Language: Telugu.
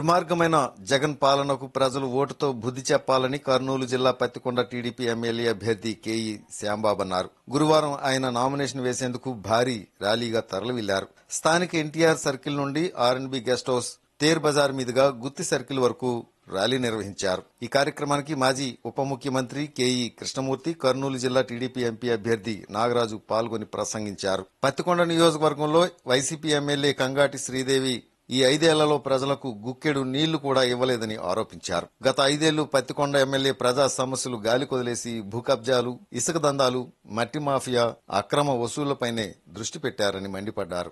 దుర్మార్గమైన జగన్ పాలనకు ప్రజలు ఓటుతో బుద్ధి చెప్పాలని కర్నూలు జిల్లా పత్తికొండ టీడీపీ ఎమ్మెల్యే అభ్యర్థి కేఈ శ్యాంబాబు అన్నారు. గురువారం ఆయన నామినేషన్ వేసేందుకు భారీ ర్యాలీగా తరలివెళ్లారు. స్థానిక ఎన్టీఆర్ సర్కిల్ నుండి ఆర్ఎండ్బి గెస్ట్ హౌస్, తేర్ బజార్ మీదుగా గుత్తి సర్కిల్ వరకు ర్యాలీ నిర్వహించారు. ఈ కార్యక్రమానికి మాజీ ఉప ముఖ్యమంత్రి కేఈ కృష్ణమూర్తి, కర్నూలు జిల్లా టీడీపీ ఎంపీ అభ్యర్థి నాగరాజు పాల్గొని ప్రసంగించారు. పత్తికొండ నియోజకవర్గంలో వైసీపీ ఎమ్మెల్యే కంగాటి శ్రీదేవి ఈ 5 ఏళ్లలో ప్రజలకు గుక్కెడు నీళ్లు కూడా ఇవ్వలేదని ఆరోపించారు. గత 5 ఏళ్లు పత్తికొండ ఎమ్మెల్యే ప్రజా సమస్యలు గాలి కొదిలేసి భూ కబ్జాలు, ఇసుక దందాలు, మట్టి మాఫియా, అక్రమ వసూళ్లపైనే దృష్టి పెట్టారని మండిపడ్డారు.